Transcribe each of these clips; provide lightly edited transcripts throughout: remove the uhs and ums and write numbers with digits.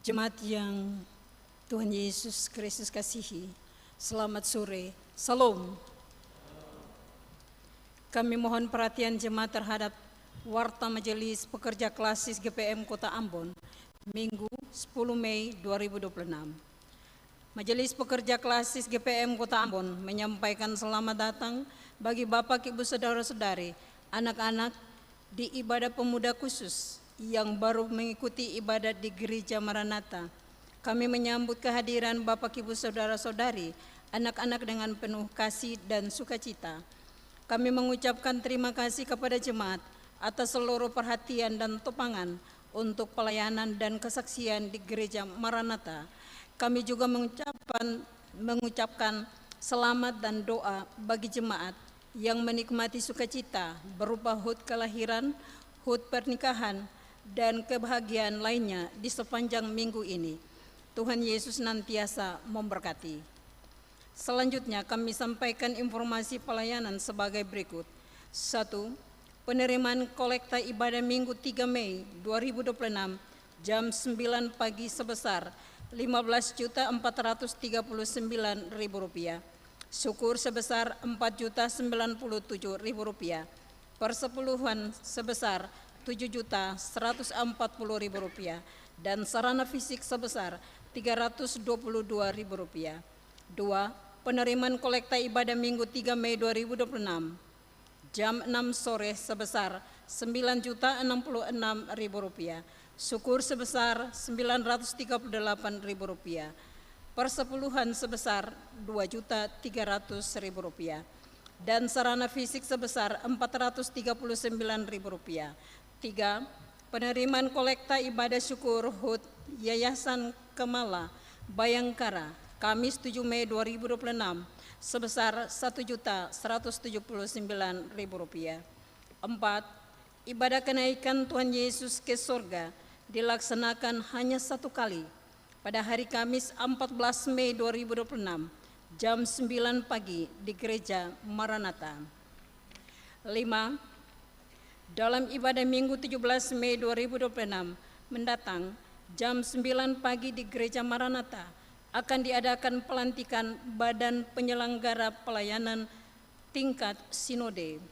Jemaat yang Tuhan Yesus Kristus kasihi, selamat sore, Salam. Kami mohon perhatian jemaat terhadap Warta Majelis Pekerja Klasis GPM Kota Ambon, Minggu 10 Mei 2026. Majelis Pekerja Klasis GPM Kota Ambon menyampaikan selamat datang bagi Bapak, Ibu, Saudara-saudari, anak-anak di ibadah pemuda khusus yang baru mengikuti ibadat di Gereja Maranatha. Kami menyambut kehadiran Bapak, Ibu, Saudara-saudari, anak-anak dengan penuh kasih dan sukacita. Kami mengucapkan terima kasih kepada jemaat atas seluruh perhatian dan topangan untuk pelayanan dan kesaksian di Gereja Maranatha. Kami juga mengucapkan selamat dan doa bagi jemaat yang menikmati sukacita berupa hud kelahiran, hud pernikahan, dan kebahagiaan lainnya di sepanjang minggu ini. Tuhan Yesus senantiasa memberkati. Selanjutnya kami sampaikan informasi pelayanan sebagai berikut. 1. Penerimaan kolekta ibadah Minggu 3 Mei 2026 jam 9 pagi sebesar Rp15.439.000. Syukur sebesar Rp4.097.000. Persepuluhan sebesar Rp7.140.000 dan sarana fisik sebesar Rp322.000. 2. Penerimaan kolekta ibadah Minggu 3 Mei 2026 jam 6 sore sebesar Rp9.066.000. Syukur sebesar Rp938.000. Persepuluhan sebesar Rp2.300.000 dan sarana fisik sebesar Rp439.000. 3. Penerimaan kolekta ibadah syukur HUT Yayasan Kemala Bayangkara Kamis 7 Mei 2026 sebesar Rp1.179.000. 4. Ibadah kenaikan Tuhan Yesus ke surga dilaksanakan hanya satu kali pada hari Kamis 14 Mei 2026 jam 9 pagi di Gereja Maranatha. 5. Dalam ibadah Minggu 17 Mei 2026 mendatang jam 9 pagi di Gereja Maranatha akan diadakan pelantikan Badan Penyelenggara Pelayanan tingkat Sinode.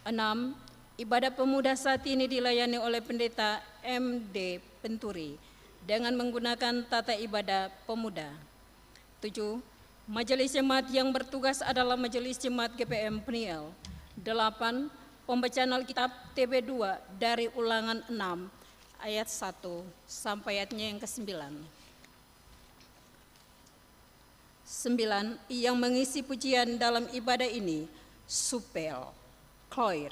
6. Ibadah pemuda saat ini dilayani oleh Pendeta MD Penturi dengan menggunakan tata ibadah pemuda. 7. Majelis Jemaat yang bertugas adalah Majelis Jemaat GPM Peniel. 8. Pembacaan Alkitab TB2 dari Ulangan 6 ayat 1 sampai ayatnya yang ke-9. 9. Yang mengisi pujian dalam ibadah ini Supel, Kloir.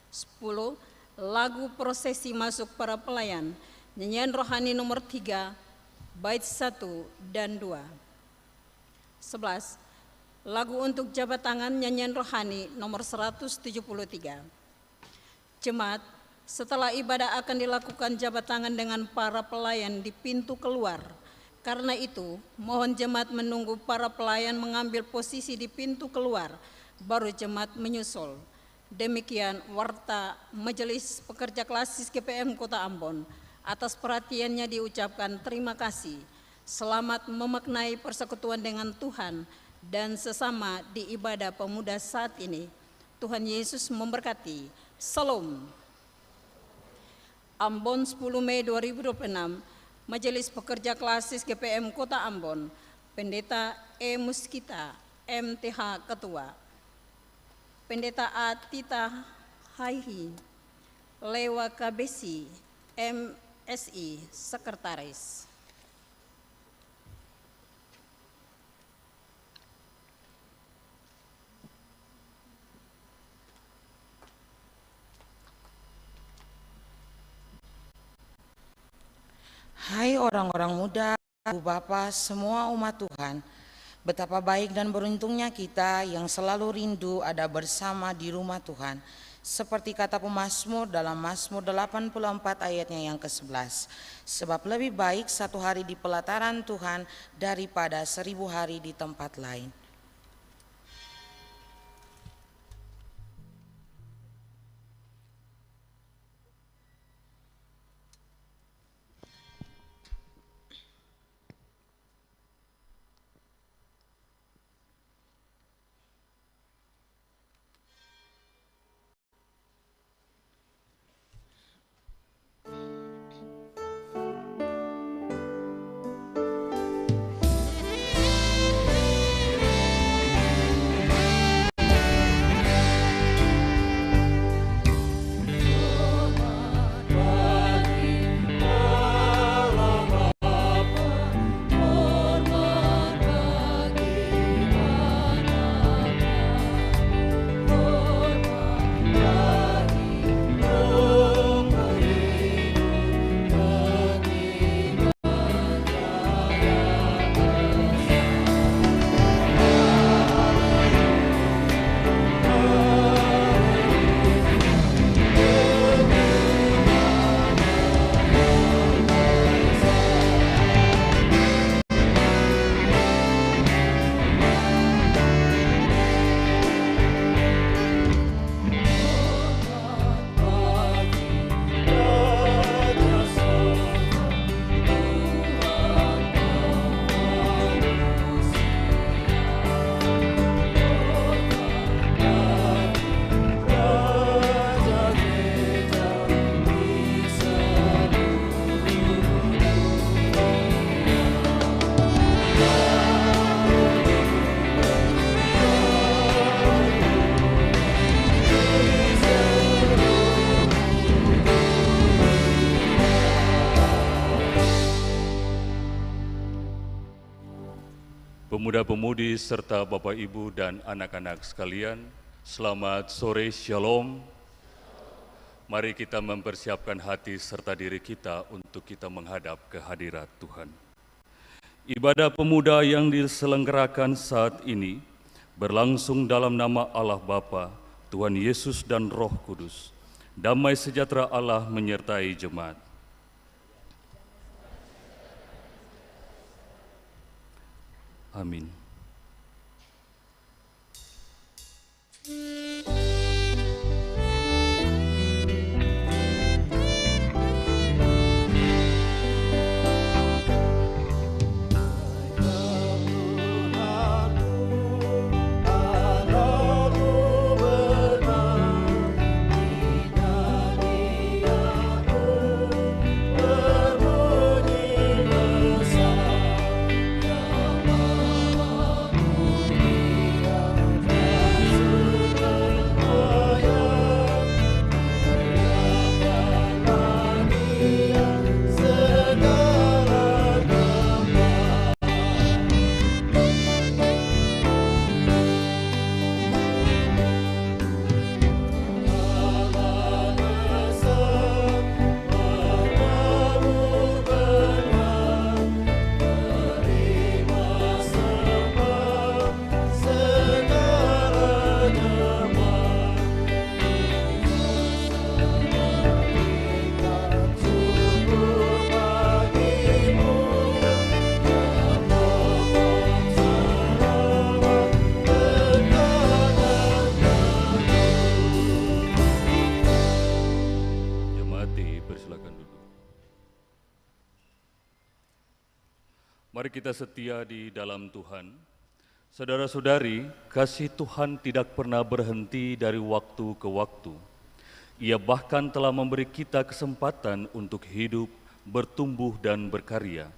10. Lagu prosesi masuk para pelayan, nyanyian rohani nomor 3, bait 1 dan 2. 11. Lagu untuk jabat tangan nyanyian rohani nomor 173. Jemaat, setelah ibadah akan dilakukan jabat tangan dengan para pelayan di pintu keluar. Karena itu, mohon jemaat menunggu para pelayan mengambil posisi di pintu keluar, baru jemaat menyusul. Demikian Warta Majelis Pekerja Klasis GPM Kota Ambon. Atas perhatiannya diucapkan terima kasih. Selamat memaknai persekutuan dengan Tuhan dan sesama di ibadah pemuda saat ini. Tuhan Yesus memberkati. Salam. Ambon 10 Mei 2026, Majelis Pekerja Klasis GPM Kota Ambon, Pendeta E. Muskita, MTH Ketua, Pendeta A. Tita Haihi, Lewa Kabesi, MSI, Sekretaris. Hai orang-orang muda, Ibu Bapa, semua umat Tuhan, betapa baik dan beruntungnya kita yang selalu rindu ada bersama di rumah Tuhan. Seperti kata pemazmur dalam Mazmur 84 ayatnya yang ke-11. Sebab lebih baik satu hari di pelataran Tuhan daripada 1000 hari di tempat lain. pemuda-pemudi serta Bapak Ibu dan anak-anak sekalian, selamat sore, Shalom. Mari kita mempersiapkan hati serta diri kita untuk kita menghadap ke hadirat Tuhan. Ibadah pemuda yang diselenggarakan saat ini berlangsung dalam nama Allah Bapa, Tuhan Yesus dan Roh Kudus. Damai sejahtera Allah menyertai jemaat. Amin. Mari kita setia di dalam Tuhan. Saudara-saudari, kasih Tuhan tidak pernah berhenti dari waktu ke waktu. Ia bahkan telah memberi kita kesempatan untuk hidup, bertumbuh dan berkarya.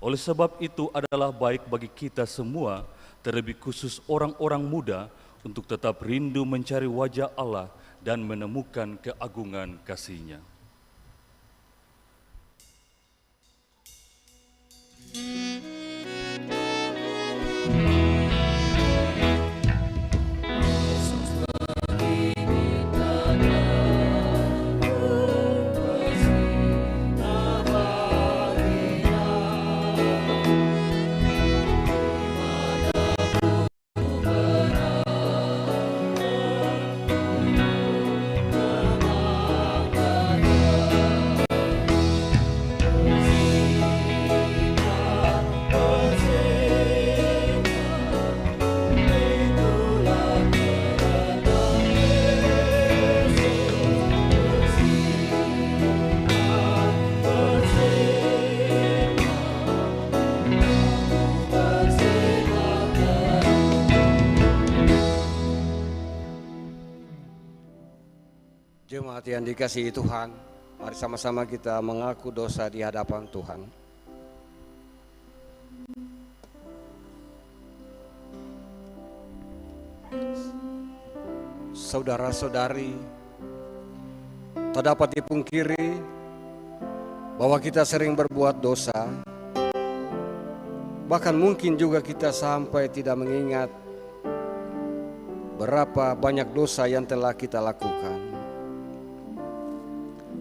Oleh sebab itu adalah baik bagi kita semua, terlebih khusus orang-orang muda, untuk tetap rindu mencari wajah Allah dan menemukan keagungan kasih-Nya. Jemaat yang dikasihi Tuhan, mari sama-sama kita mengaku dosa di hadapan Tuhan. Saudara-saudari, tak dapat dipungkiri bahwa kita sering berbuat dosa. Bahkan mungkin juga kita sampai tidak mengingat berapa banyak dosa yang telah kita lakukan.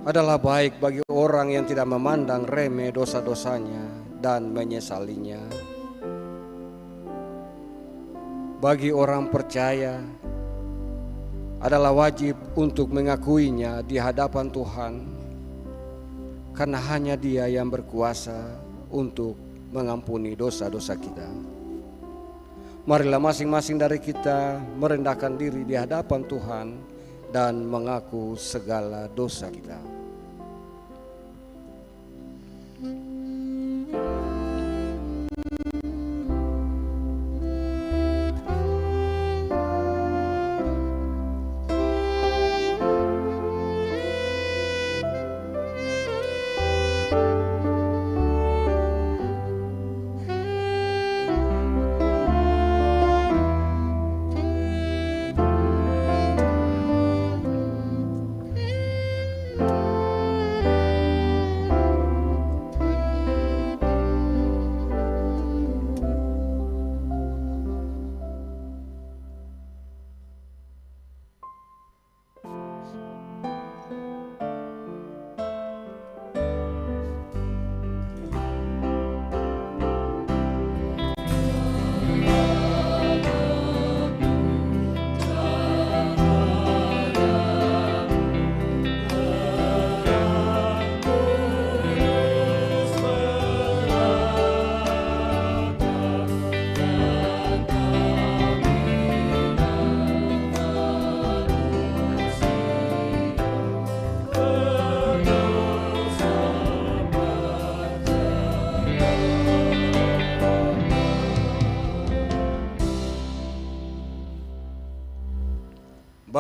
Adalah baik bagi orang yang tidak memandang remeh dosa-dosanya dan menyesalinya. Bagi orang percaya, adalah wajib untuk mengakuinya di hadapan Tuhan, karena hanya Dia yang berkuasa untuk mengampuni dosa-dosa kita. Marilah masing-masing dari kita merendahkan diri di hadapan Tuhan dan mengaku segala dosa kita.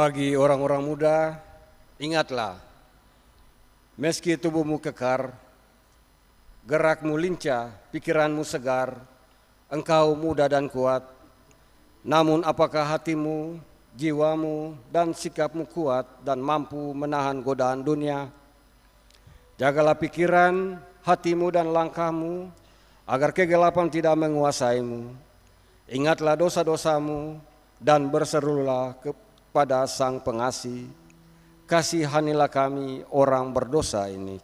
Bagi orang-orang muda, ingatlah, meski tubuhmu kekar, gerakmu lincah, pikiranmu segar, engkau muda dan kuat, namun apakah hatimu, jiwamu, dan sikapmu kuat dan mampu menahan godaan dunia? Jagalah pikiran, hatimu, dan langkahmu, agar kegelapan tidak menguasaimu. Ingatlah dosa-dosamu, dan berserulah kepada Sang Pengasih. Kasihanilah kami orang berdosa ini.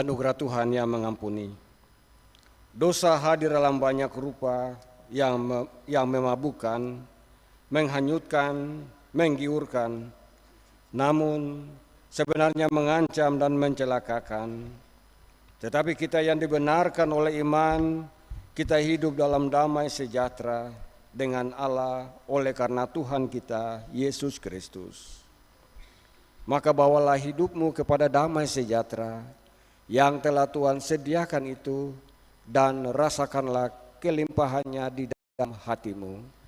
Anugerah Tuhan yang mengampuni. Dosa hadir dalam banyak rupa yang memabukkan, menghanyutkan, menggiurkan, namun sebenarnya mengancam dan mencelakakan. Tetapi kita yang dibenarkan oleh iman, kita hidup dalam damai sejahtera dengan Allah oleh karena Tuhan kita, Yesus Kristus. Maka bawalah hidupmu kepada damai sejahtera yang telah Tuhan sediakan itu, dan rasakanlah kelimpahannya di dalam hatimu.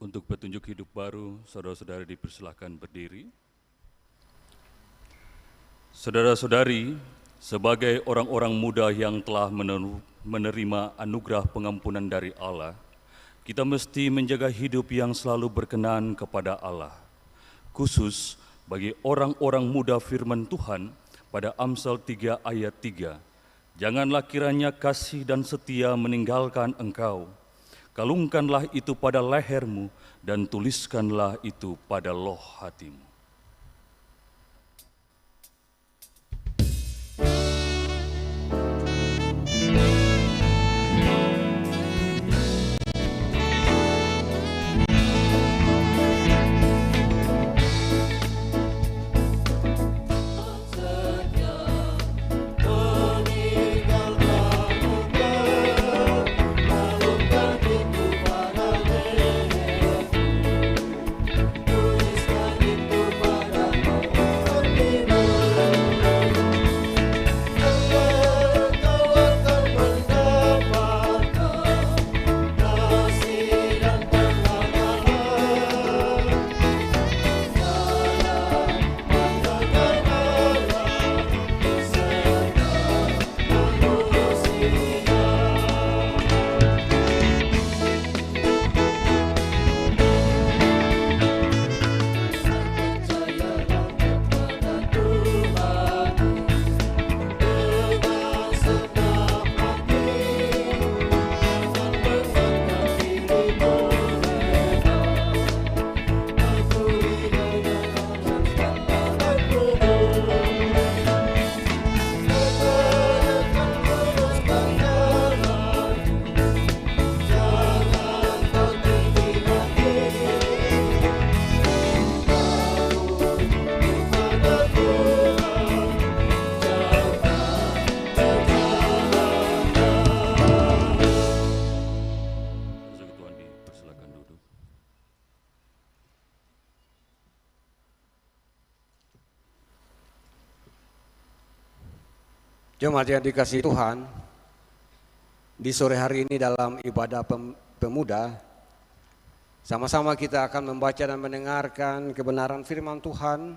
Untuk petunjuk hidup baru, saudara-saudari dipersilahkan berdiri. Saudara-saudari, sebagai orang-orang muda yang telah menerima anugerah pengampunan dari Allah, kita mesti menjaga hidup yang selalu berkenan kepada Allah. Khusus bagi orang-orang muda firman Tuhan pada Amsal 3 ayat 3, janganlah kiranya kasih dan setia meninggalkan engkau. Kalungkanlah itu pada lehermu dan tuliskanlah itu pada loh hatimu. Tuliskan itu Jemaat yang dikasihi Tuhan, di sore hari ini dalam ibadah pemuda, sama-sama kita akan membaca dan mendengarkan kebenaran firman Tuhan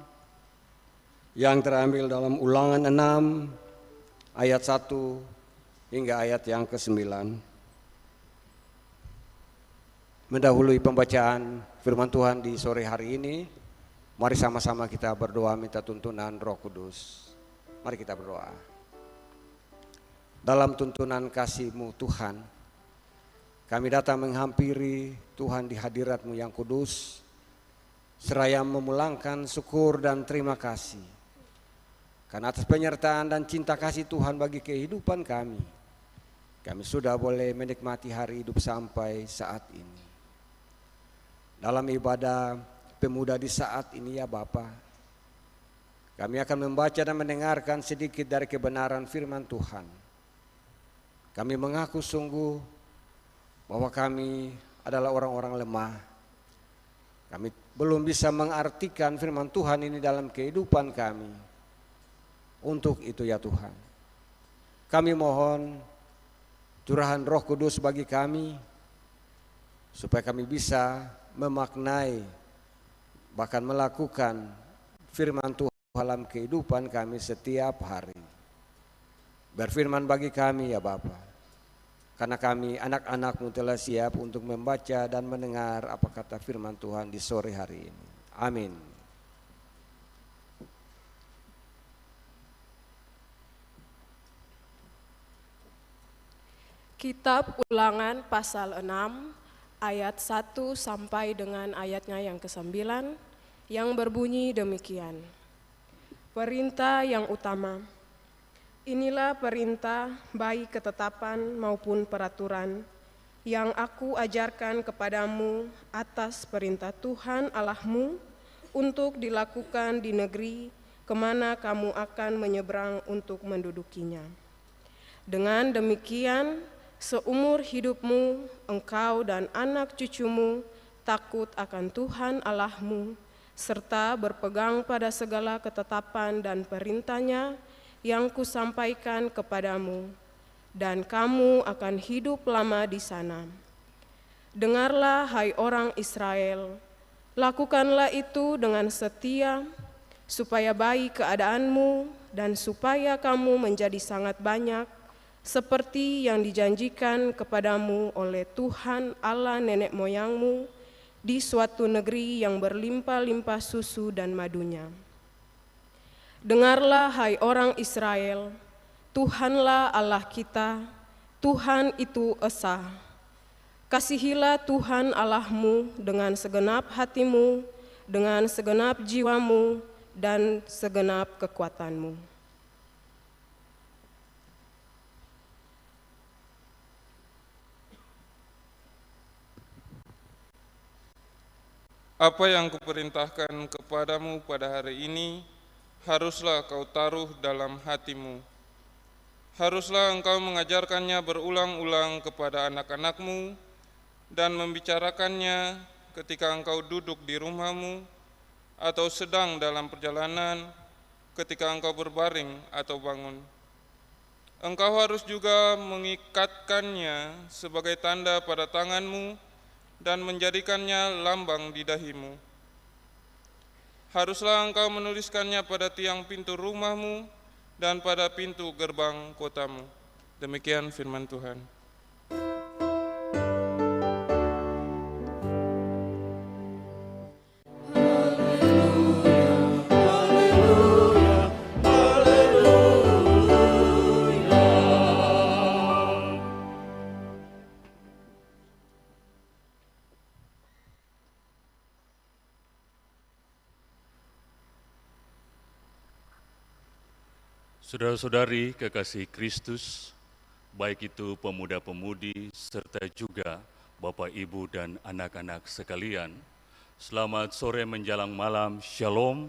yang terambil dalam Ulangan 6 ayat 1 hingga ayat yang ke-9. Mendahului pembacaan firman Tuhan di sore hari ini, mari sama-sama kita berdoa minta tuntunan Roh Kudus. Mari kita berdoa. Dalam tuntunan kasih-Mu Tuhan, kami datang menghampiri Tuhan di hadirat-Mu yang kudus, seraya memulangkan syukur dan terima kasih karena atas penyertaan dan cinta kasih Tuhan bagi kehidupan kami. Kami sudah boleh menikmati hari hidup sampai saat ini. Dalam ibadah pemuda di saat ini ya Bapa, kami akan membaca dan mendengarkan sedikit dari kebenaran firman Tuhan. Kami mengaku sungguh bahwa kami adalah orang-orang lemah. Kami belum bisa mengartikan firman Tuhan ini dalam kehidupan kami. Untuk itu ya Tuhan, kami mohon curahan Roh Kudus bagi kami, supaya kami bisa memaknai, bahkan melakukan firman Tuhan dalam kehidupan kami setiap hari. Berfirman bagi kami ya Bapa, karena kami anak-anak-Mu telah siap untuk membaca dan mendengar apa kata firman Tuhan di sore hari ini. Amin. Kitab Ulangan pasal 6 ayat 1 sampai dengan ayatnya yang ke-9 yang berbunyi demikian. Perintah yang utama. Inilah perintah baik ketetapan maupun peraturan yang aku ajarkan kepadamu atas perintah Tuhan Allahmu untuk dilakukan di negeri kemana kamu akan menyeberang untuk mendudukinya. Dengan demikian, seumur hidupmu engkau dan anak cucumu takut akan Tuhan Allahmu serta berpegang pada segala ketetapan dan perintahnya yang kusampaikan kepadamu, dan kamu akan hidup lama di sana. Dengarlah hai orang Israel, lakukanlah itu dengan setia, supaya baik keadaanmu dan supaya kamu menjadi sangat banyak, seperti yang dijanjikan kepadamu oleh Tuhan Allah nenek moyangmu di suatu negeri yang berlimpah-limpah susu dan madunya. Dengarlah hai orang Israel, Tuhanlah Allah kita, Tuhan itu esa. Kasihilah Tuhan Allahmu dengan segenap hatimu, dengan segenap jiwamu, dan segenap kekuatanmu. Apa yang kuperintahkan kepadamu pada hari ini, haruslah kau taruh dalam hatimu. Haruslah engkau mengajarkannya berulang-ulang kepada anak-anakmu dan membicarakannya ketika engkau duduk di rumahmu atau sedang dalam perjalanan, ketika engkau berbaring atau bangun. Engkau harus juga mengikatkannya sebagai tanda pada tanganmu dan menjadikannya lambang di dahimu. Haruslah engkau menuliskannya pada tiang pintu rumahmu dan pada pintu gerbang kotamu. Demikian firman Tuhan. Saudara-saudari kekasih Kristus, baik itu pemuda-pemudi serta juga Bapak, Ibu, dan anak-anak sekalian, selamat sore menjelang malam, Shalom.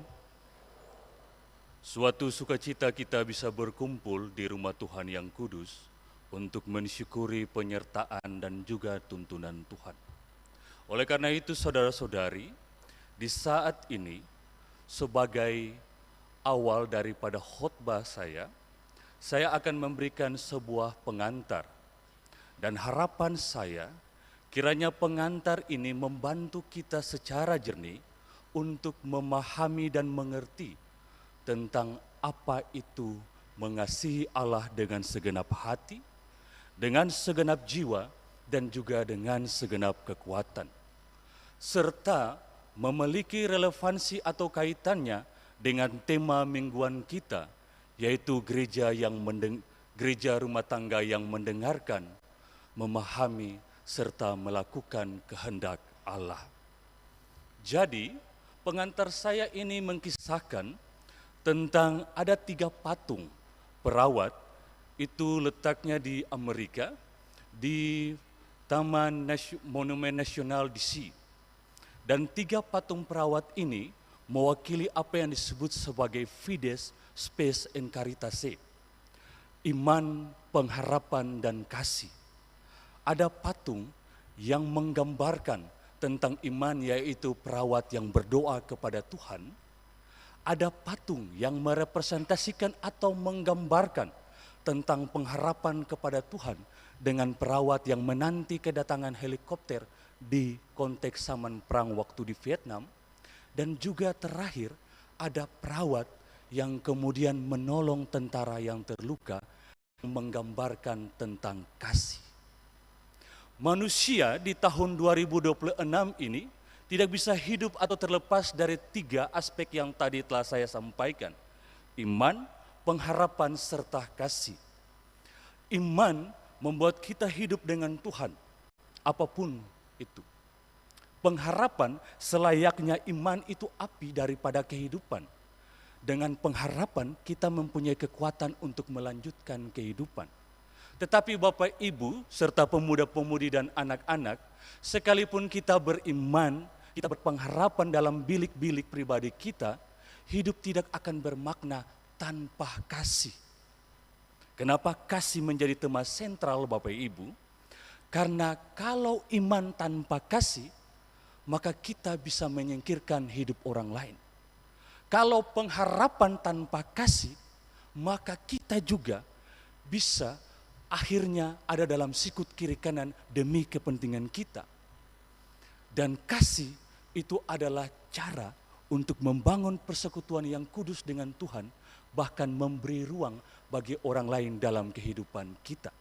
Suatu sukacita kita bisa berkumpul di rumah Tuhan yang kudus untuk mensyukuri penyertaan dan juga tuntunan Tuhan. Oleh karena itu, saudara-saudari, di saat ini sebagai awal daripada khotbah saya saya akan memberikan sebuah pengantar. Dan harapan saya, kiranya pengantar ini membantu kita secara jernih untuk memahami dan mengerti tentang apa itu mengasihi Allah dengan segenap hati, dengan segenap jiwa, dan juga dengan segenap kekuatan. Serta memiliki relevansi atau kaitannya dengan tema mingguan kita, yaitu gereja rumah tangga yang mendengarkan, memahami, serta melakukan kehendak Allah. Jadi, pengantar saya ini mengkisahkan tentang ada 3 patung perawat, itu letaknya di Amerika, di Taman Monumen Nasional DC. Dan 3 patung perawat ini mewakili apa yang disebut sebagai Fides, Spes, and Caritas. Iman, pengharapan, dan kasih. Ada patung yang menggambarkan tentang iman, yaitu perawat yang berdoa kepada Tuhan. Ada patung yang merepresentasikan atau menggambarkan tentang pengharapan kepada Tuhan dengan perawat yang menanti kedatangan helikopter di konteks zaman perang waktu di Vietnam. Dan juga terakhir ada perawat yang kemudian menolong tentara yang terluka, menggambarkan tentang kasih. Manusia di tahun 2026 ini tidak bisa hidup atau terlepas dari 3 aspek yang tadi telah saya sampaikan. Iman, pengharapan, serta kasih. Iman membuat kita hidup dengan Tuhan, apapun itu. Pengharapan selayaknya iman itu api daripada kehidupan. Dengan pengharapan kita mempunyai kekuatan untuk melanjutkan kehidupan. Tetapi Bapak Ibu serta pemuda-pemudi dan anak-anak, sekalipun kita beriman, kita berpengharapan dalam bilik-bilik pribadi kita, hidup tidak akan bermakna tanpa kasih. Kenapa kasih menjadi tema sentral Bapak Ibu? Karena kalau iman tanpa kasih, maka kita bisa menyingkirkan hidup orang lain. Kalau pengharapan tanpa kasih, maka kita juga bisa akhirnya ada dalam sikut kiri kanan demi kepentingan kita. Dan kasih itu adalah cara untuk membangun persekutuan yang kudus dengan Tuhan, bahkan memberi ruang bagi orang lain dalam kehidupan kita.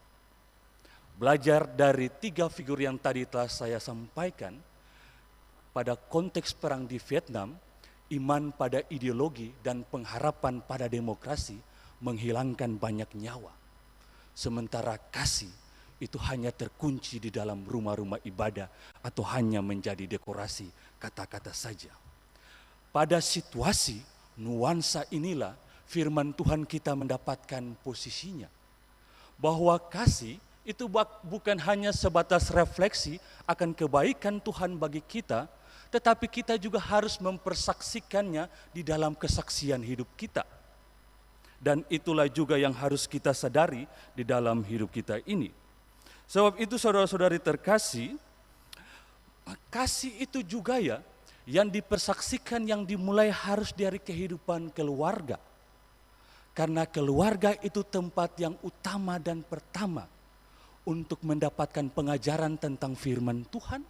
Belajar dari 3 figur yang tadi telah saya sampaikan, pada konteks perang di Vietnam, iman pada ideologi dan pengharapan pada demokrasi menghilangkan banyak nyawa. Sementara kasih itu hanya terkunci di dalam rumah-rumah ibadah atau hanya menjadi dekorasi kata-kata saja. Pada situasi nuansa inilah firman Tuhan kita mendapatkan posisinya. Bahwa kasih itu bukan hanya sebatas refleksi akan kebaikan Tuhan bagi kita, tetapi kita juga harus mempersaksikannya di dalam kesaksian hidup kita. Dan itulah juga yang harus kita sadari di dalam hidup kita ini. Sebab itu saudara-saudari terkasih, kasih itu juga ya yang dipersaksikan, yang dimulai harus dari kehidupan keluarga. Karena keluarga itu tempat yang utama dan pertama untuk mendapatkan pengajaran tentang firman Tuhan.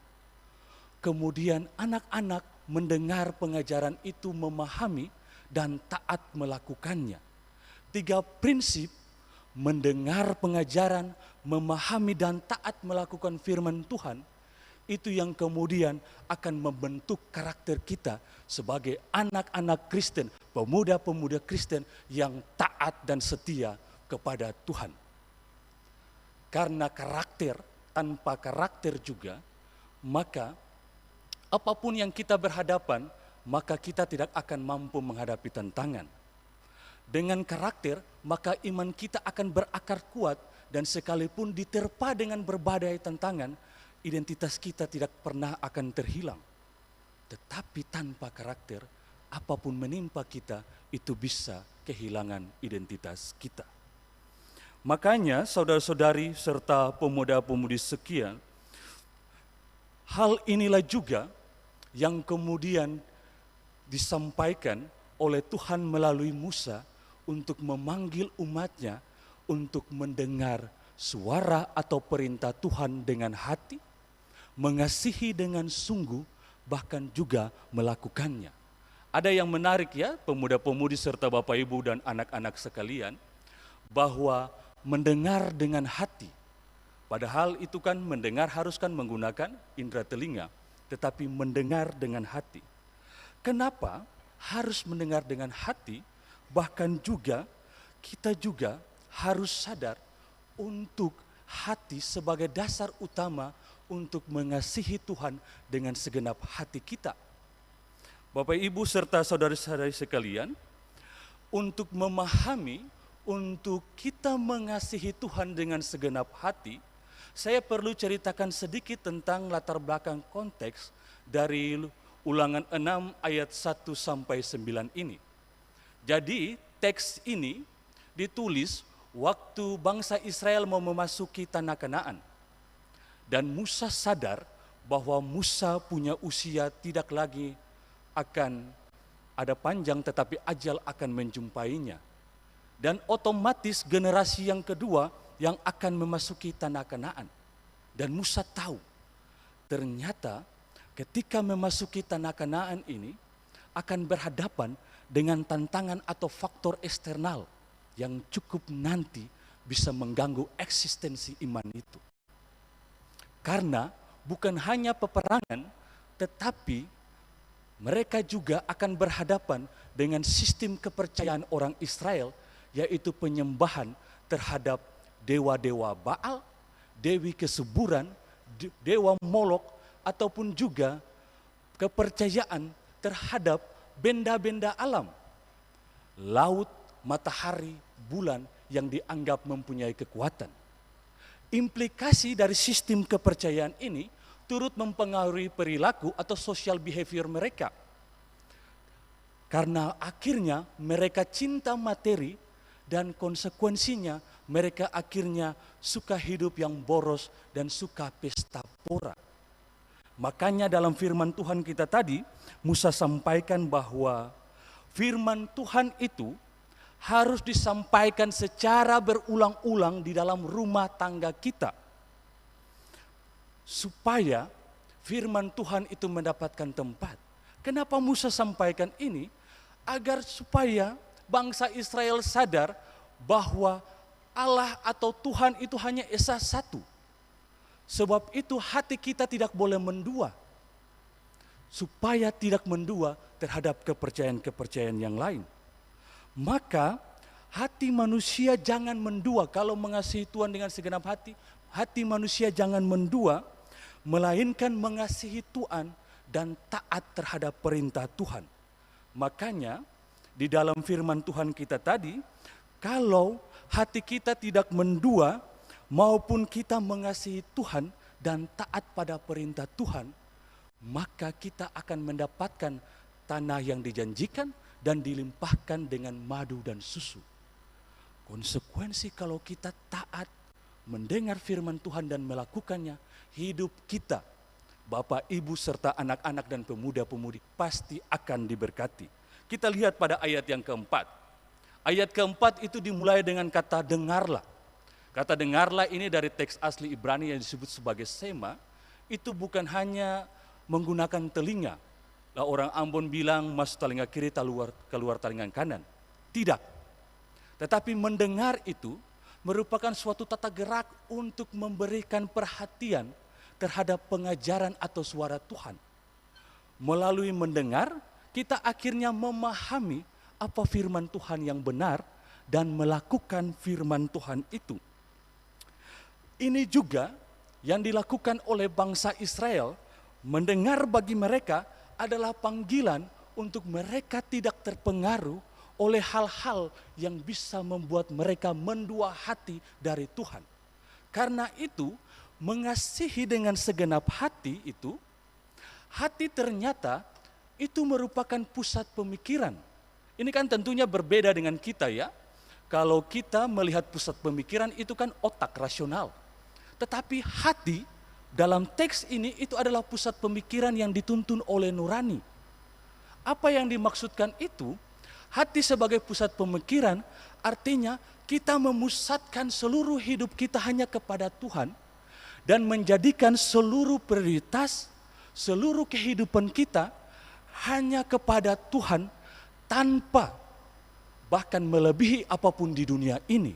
Kemudian anak-anak mendengar pengajaran itu, memahami dan taat melakukannya. 3 prinsip: mendengar pengajaran, memahami dan taat melakukan firman Tuhan, itu yang kemudian akan membentuk karakter kita sebagai anak-anak Kristen, pemuda-pemuda Kristen yang taat dan setia kepada Tuhan. Karena karakter, tanpa karakter juga, maka apapun yang kita berhadapan, maka kita tidak akan mampu menghadapi tantangan. Dengan karakter, maka iman kita akan berakar kuat, dan sekalipun diterpa dengan berbagai tantangan, identitas kita tidak pernah akan terhilang. Tetapi tanpa karakter, apapun menimpa kita, itu bisa kehilangan identitas kita. Makanya saudara-saudari serta pemuda-pemudi sekian, hal inilah juga yang kemudian disampaikan oleh Tuhan melalui Musa untuk memanggil umatnya untuk mendengar suara atau perintah Tuhan dengan hati, mengasihi dengan sungguh, bahkan juga melakukannya. Ada yang menarik ya, pemuda-pemudi serta Bapak Ibu dan anak-anak sekalian, bahwa mendengar dengan hati. Padahal itu kan mendengar harus kan menggunakan indera telinga, tetapi mendengar dengan hati. Kenapa harus mendengar dengan hati? Bahkan juga kita juga harus sadar untuk hati sebagai dasar utama untuk mengasihi Tuhan dengan segenap hati kita. Bapak, Ibu, serta saudara-saudari sekalian, untuk memahami, untuk kita mengasihi Tuhan dengan segenap hati, saya perlu ceritakan sedikit tentang latar belakang konteks dari Ulangan 6 ayat 1 sampai 9 ini. Jadi teks ini ditulis waktu bangsa Israel mau memasuki tanah Kanaan. Dan Musa sadar bahwa Musa punya usia tidak lagi akan ada panjang, tetapi ajal akan menjumpainya. Dan otomatis generasi yang kedua yang akan memasuki tanah Kanaan. Dan Musa tahu ternyata ketika memasuki tanah Kanaan ini akan berhadapan dengan tantangan atau faktor eksternal yang cukup nanti bisa mengganggu eksistensi iman itu. Karena bukan hanya peperangan, tetapi mereka juga akan berhadapan dengan sistem kepercayaan orang Israel, yaitu penyembahan terhadap dewa-dewa Baal, dewi kesuburan, dewa Molok, ataupun juga kepercayaan terhadap benda-benda alam, laut, matahari, bulan yang dianggap mempunyai kekuatan. Implikasi dari sistem kepercayaan ini turut mempengaruhi perilaku atau social behavior mereka. Karena akhirnya mereka cinta materi dan konsekuensinya mereka akhirnya suka hidup yang boros dan suka pesta pora. Makanya dalam firman Tuhan kita tadi, Musa sampaikan bahwa firman Tuhan itu harus disampaikan secara berulang-ulang di dalam rumah tangga kita. Supaya firman Tuhan itu mendapatkan tempat. Kenapa Musa sampaikan ini? Agar supaya bangsa Israel sadar bahwa Allah atau Tuhan itu hanya esa satu. Sebab itu hati kita tidak boleh mendua. Supaya tidak mendua terhadap kepercayaan-kepercayaan yang lain. Maka hati manusia jangan mendua. Kalau mengasihi Tuhan dengan segenap hati, hati manusia jangan mendua, melainkan mengasihi Tuhan dan taat terhadap perintah Tuhan. Makanya di dalam firman Tuhan kita tadi, kalau hati kita tidak mendua, maupun kita mengasihi Tuhan dan taat pada perintah Tuhan, maka kita akan mendapatkan tanah yang dijanjikan dan dilimpahkan dengan madu dan susu. Konsekuensi kalau kita taat, mendengar firman Tuhan dan melakukannya, hidup kita, Bapak, Ibu, serta anak-anak dan pemuda-pemudi pasti akan diberkati. Kita lihat pada ayat yang keempat. Ayat keempat itu dimulai dengan kata dengarlah. Kata dengarlah ini dari teks asli Ibrani yang disebut sebagai sema, itu bukan hanya menggunakan telinga. Lah orang Ambon bilang masuk telinga kiri, keluar telinga kanan. Tidak. Tetapi mendengar itu merupakan suatu tata gerak untuk memberikan perhatian terhadap pengajaran atau suara Tuhan. Melalui mendengar, kita akhirnya memahami apa firman Tuhan yang benar dan melakukan firman Tuhan itu. Ini juga yang dilakukan oleh bangsa Israel. Mendengar bagi mereka adalah panggilan untuk mereka tidak terpengaruh oleh hal-hal yang bisa membuat mereka mendua hati dari Tuhan. Karena itu, mengasihi dengan segenap hati itu, hati ternyata itu merupakan pusat pemikiran. Ini kan tentunya berbeda dengan kita ya. Kalau kita melihat pusat pemikiran itu kan otak rasional. Tetapi hati dalam teks ini itu adalah pusat pemikiran yang dituntun oleh nurani. Apa yang dimaksudkan itu? Hati sebagai pusat pemikiran Artinya kita memusatkan seluruh hidup kita hanya kepada Tuhan dan menjadikan seluruh prioritas, seluruh kehidupan kita hanya kepada Tuhan tanpa bahkan melebihi apapun di dunia ini.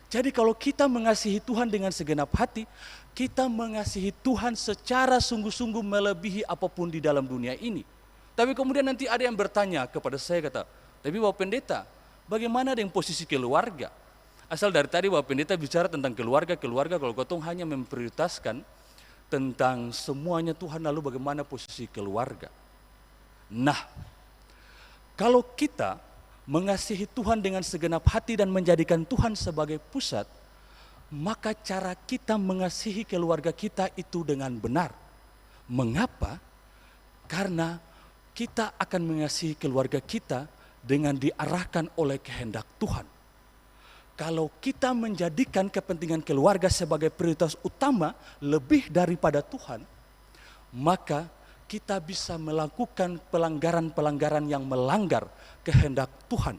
Jadi kalau kita mengasihi Tuhan dengan segenap hati, kita mengasihi Tuhan secara sungguh-sungguh melebihi apapun di dalam dunia ini. Tapi kemudian nanti ada yang bertanya kepada saya, kata, tapi Bapak Pendeta, bagaimana dengan posisi keluarga? Asal dari tadi Bapak Pendeta bicara tentang keluarga, kalau Gotong hanya memprioritaskan tentang semuanya Tuhan, lalu bagaimana posisi keluarga? Nah, kalau kita mengasihi Tuhan dengan segenap hati dan menjadikan Tuhan sebagai pusat, maka cara kita mengasihi keluarga kita itu dengan benar. Mengapa? Karena kita akan mengasihi keluarga kita dengan diarahkan oleh kehendak Tuhan. Kalau kita menjadikan kepentingan keluarga sebagai prioritas utama lebih daripada Tuhan, maka kita bisa melakukan pelanggaran-pelanggaran yang melanggar kehendak Tuhan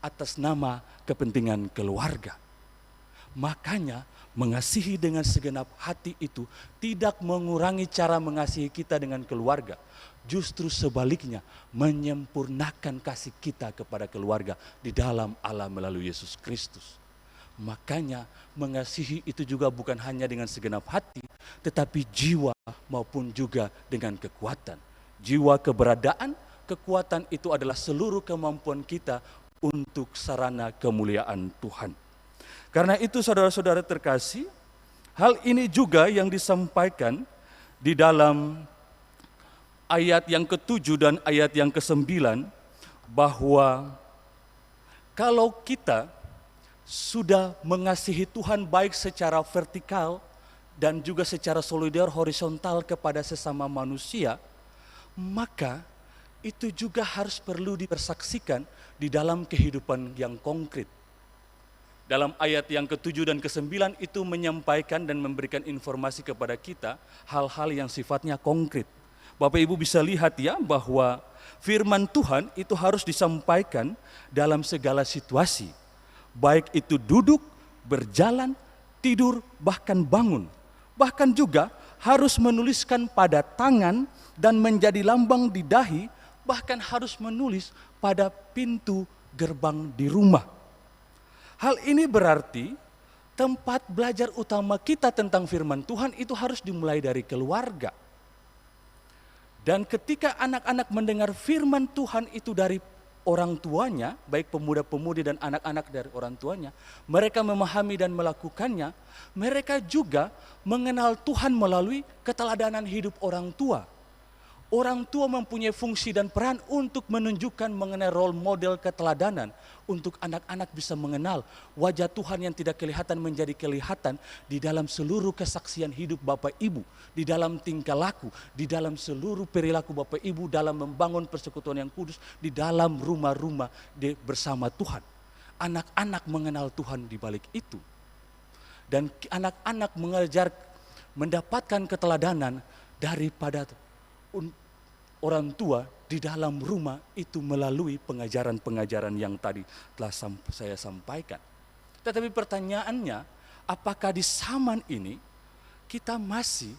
atas nama kepentingan keluarga. Makanya mengasihi dengan segenap hati itu tidak mengurangi cara mengasihi kita dengan keluarga. Justru sebaliknya menyempurnakan kasih kita kepada keluarga di dalam Allah melalui Yesus Kristus. Makanya mengasihi itu juga bukan hanya dengan segenap hati, tetapi jiwa maupun juga dengan kekuatan. Jiwa keberadaan, kekuatan itu adalah seluruh kemampuan kita untuk sarana kemuliaan Tuhan. Karena itu saudara-saudara terkasih, hal ini juga yang disampaikan di dalam ayat yang ke-7 dan ayat yang ke-9, bahwa kalau kita sudah mengasihi Tuhan baik secara vertikal dan juga secara solidar horizontal kepada sesama manusia, maka itu juga harus perlu dipersaksikan di dalam kehidupan yang konkret. Dalam ayat yang ke-7 dan ke-9 itu menyampaikan dan memberikan informasi kepada kita hal-hal yang sifatnya konkret. Bapak Ibu bisa lihat ya bahwa firman Tuhan itu harus disampaikan dalam segala situasi. Baik itu duduk, berjalan, tidur, bahkan bangun. Bahkan juga harus menuliskan pada tangan dan menjadi lambang di dahi, bahkan harus menulis pada pintu gerbang di rumah. Hal ini berarti tempat belajar utama kita tentang firman Tuhan itu harus dimulai dari keluarga. Dan ketika anak-anak mendengar firman Tuhan itu dari orang tuanya, baik pemuda-pemudi dan anak-anak dari orang tuanya, mereka memahami dan melakukannya, mereka juga mengenal Tuhan melalui keteladanan hidup orang tua. Orang tua mempunyai fungsi dan peran untuk menunjukkan mengenai role model keteladanan untuk anak-anak bisa mengenal wajah Tuhan yang tidak kelihatan menjadi kelihatan di dalam seluruh kesaksian hidup Bapak Ibu, di dalam tingkah laku, di dalam seluruh perilaku Bapak Ibu dalam membangun persekutuan yang kudus di dalam rumah-rumah bersama Tuhan. Anak-anak mengenal Tuhan di balik itu. Dan anak-anak mendapatkan keteladanan daripada orang tua di dalam rumah itu melalui pengajaran-pengajaran yang tadi telah saya sampaikan. Tetapi pertanyaannya, apakah di zaman ini kita masih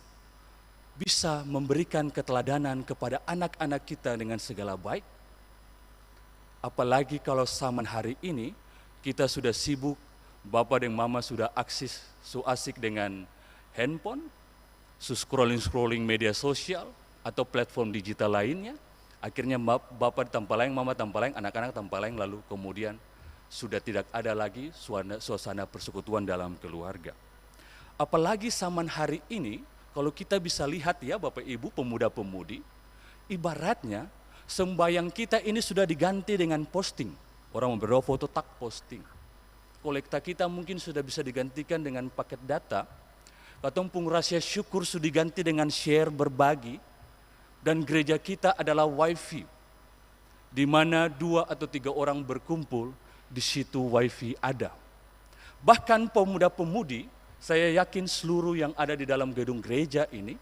bisa memberikan keteladanan kepada anak-anak kita dengan segala baik? Apalagi kalau zaman hari ini kita sudah sibuk, Bapak dan Mama sudah asik dengan handphone, scrolling media sosial, atau platform digital lainnya, akhirnya Bapak tampalaing, Mama tampalaing, anak-anak tampalaing, lalu kemudian sudah tidak ada lagi suasana persekutuan dalam keluarga. Apalagi zaman hari ini, kalau kita bisa lihat ya Bapak Ibu pemuda-pemudi, ibaratnya sembahyang kita ini sudah diganti dengan posting. Orang berdoa foto tak posting. Kolekta kita mungkin sudah bisa digantikan dengan paket data. Katompung rahasia syukur sudah diganti dengan share berbagi. Dan gereja kita adalah wifi, di mana 2 atau 3 orang berkumpul, di situ wifi ada. Bahkan pemuda-pemudi, saya yakin seluruh yang ada di dalam gedung gereja ini,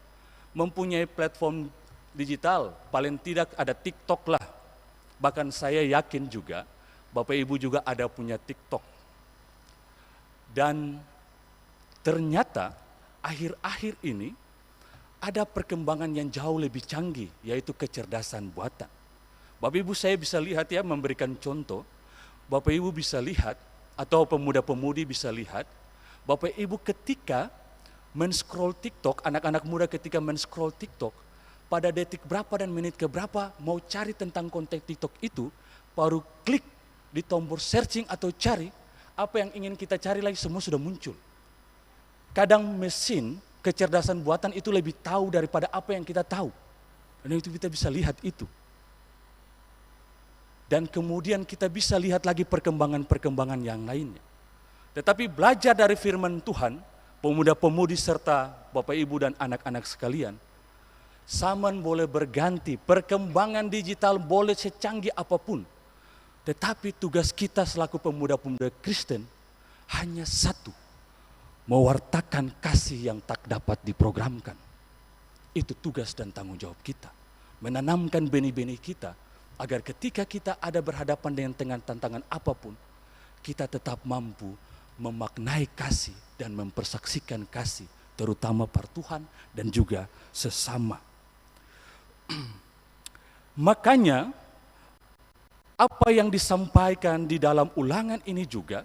mempunyai platform digital, paling tidak ada TikTok lah. Bahkan saya yakin juga, Bapak Ibu juga ada punya TikTok. Dan ternyata akhir-akhir ini ada perkembangan yang jauh lebih canggih, yaitu kecerdasan buatan. Bapak Ibu, saya bisa lihat ya, memberikan contoh. Bapak Ibu bisa lihat, atau pemuda-pemudi bisa lihat, Bapak Ibu ketika men-scroll TikTok, anak-anak muda ketika men-scroll TikTok, pada detik berapa dan menit keberapa mau cari tentang konten TikTok itu, baru klik di tombol searching atau cari, apa yang ingin kita cari lagi semua sudah muncul. Kadang mesin kecerdasan buatan itu lebih tahu daripada apa yang kita tahu. Dan itu kita bisa lihat itu. Dan kemudian kita bisa lihat lagi perkembangan-perkembangan yang lainnya. Tetapi belajar dari firman Tuhan, pemuda-pemudi serta Bapak Ibu dan anak-anak sekalian, zaman boleh berganti, perkembangan digital boleh secanggih apapun. Tetapi tugas kita selaku pemuda-pemuda Kristen hanya satu, mewartakan kasih yang tak dapat diprogramkan. Itu tugas dan tanggung jawab kita. Menanamkan benih-benih kita, agar ketika kita ada berhadapan dengan tantangan apapun, kita tetap mampu memaknai kasih dan mempersaksikan kasih, terutama pada Tuhan dan juga sesama. Makanya, apa yang disampaikan di dalam ulangan ini juga,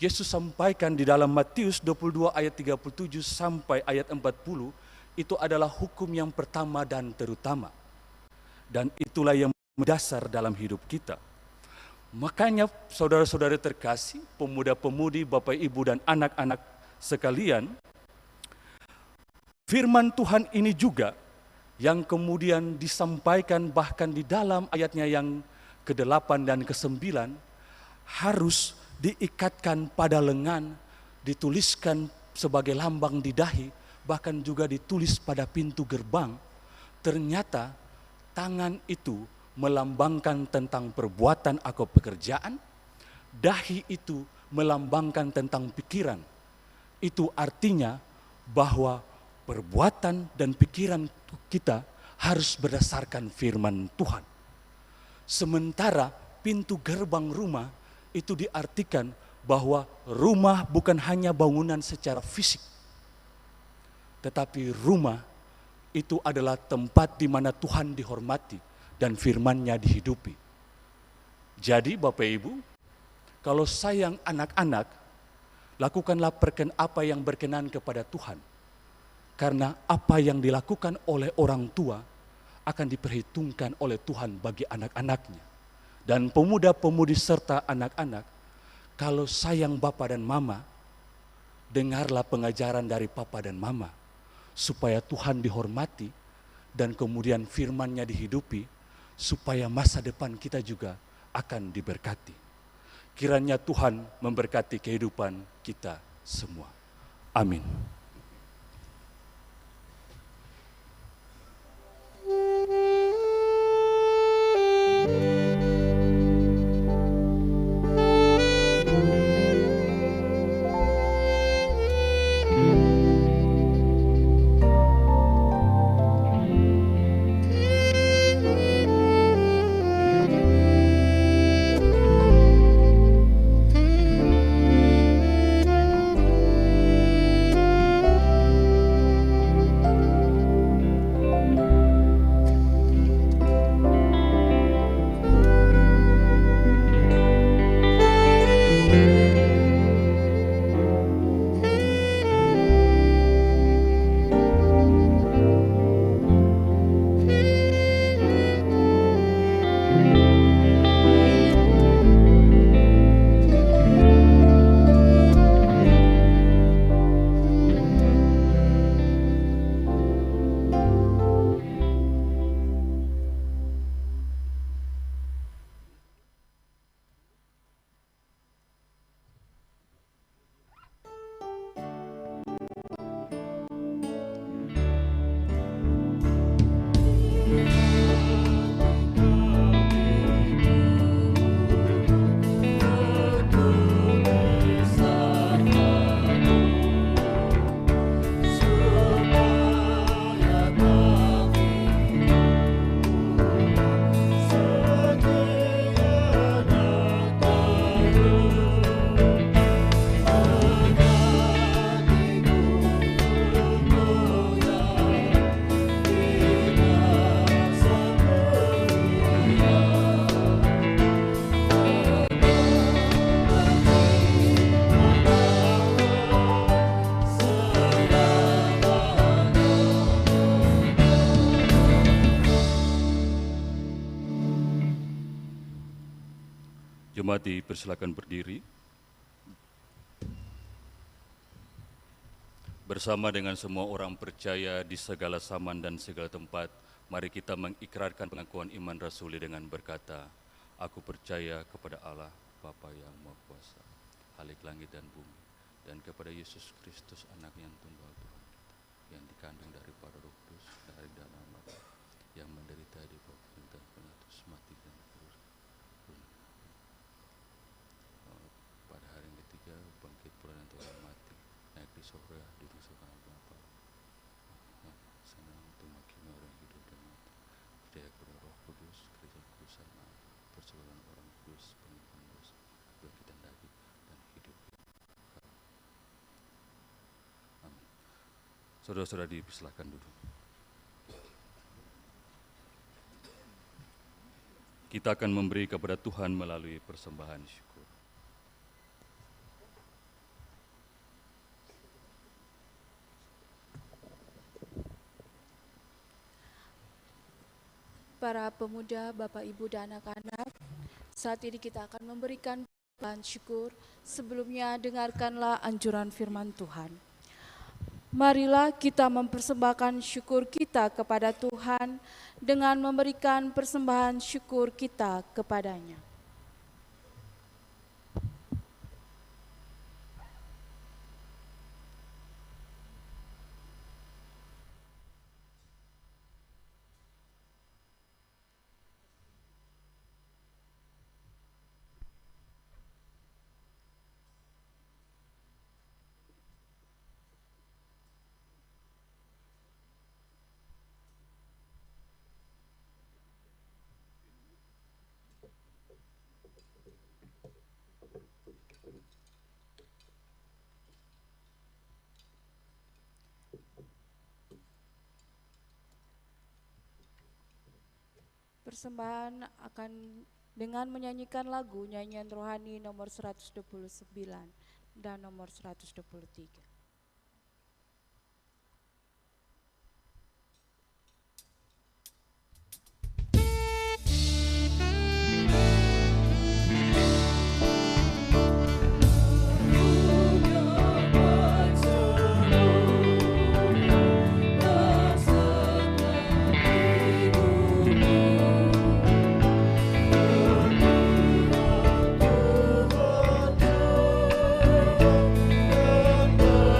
Yesus sampaikan di dalam Matius 22 ayat 37 sampai ayat 40, itu adalah hukum yang pertama dan terutama. Dan itulah yang mendasar dalam hidup kita. Makanya saudara-saudara terkasih, pemuda-pemudi, Bapak Ibu dan anak-anak sekalian, firman Tuhan ini juga yang kemudian disampaikan bahkan di dalam ayatnya yang ke-8 dan ke-9 harus diikatkan pada lengan, dituliskan sebagai lambang di dahi, bahkan juga ditulis pada pintu gerbang. Ternyata tangan itu melambangkan tentang perbuatan atau pekerjaan, dahi itu melambangkan tentang pikiran. Itu artinya bahwa perbuatan dan pikiran kita harus berdasarkan firman Tuhan. Sementara pintu gerbang rumah itu diartikan bahwa rumah bukan hanya bangunan secara fisik, tetapi rumah itu adalah tempat di mana Tuhan dihormati dan firman-Nya dihidupi. Jadi Bapak Ibu, kalau sayang anak-anak, lakukanlah apa yang berkenan kepada Tuhan. Karena apa yang dilakukan oleh orang tua akan diperhitungkan oleh Tuhan bagi anak-anaknya. Dan pemuda-pemudi serta anak-anak, kalau sayang Bapa dan Mama, dengarlah pengajaran dari Papa dan Mama, supaya Tuhan dihormati dan kemudian firman-Nya dihidupi, supaya masa depan kita juga akan diberkati. Kiranya Tuhan memberkati kehidupan kita semua. Amin. Jemaat dipersilakan berdiri. Bersama dengan semua orang percaya di segala zaman dan segala tempat, mari kita mengikrarkan pengakuan iman rasuli dengan berkata, Aku percaya kepada Allah, Bapa yang Maha Kuasa, Khalik langit dan bumi, dan kepada Yesus Kristus, Anak yang tunggal Tuhan kita, yang dikandung daripada Roh Kudus, dari dalam Maria, yang menderita di bawah perintah Pilatus, mati dan pada hari yang ketiga bangkit pula dan Tuhan mati, naik di surga, duduk sebelah Bapa, senang untuk menghakimi orang hidup dan mati, percaya kepada Roh Kudus, gereja kudus sama, persekutuan orang kudus, pengampunan dosa, bangkitan dari dan hidup. Amin. Saudara-saudara dipersilakan duduk. Kita akan memberi kepada Tuhan melalui persembahan syukur. Para pemuda, Bapak, Ibu, dan anak-anak, saat ini kita akan memberikan persembahan syukur. Sebelumnya dengarkanlah anjuran firman Tuhan. Marilah kita mempersembahkan syukur kita kepada Tuhan dengan memberikan persembahan syukur kita kepadanya. Persembahan akan dengan menyanyikan lagu nyanyian rohani nomor 129 dan nomor 123. Oh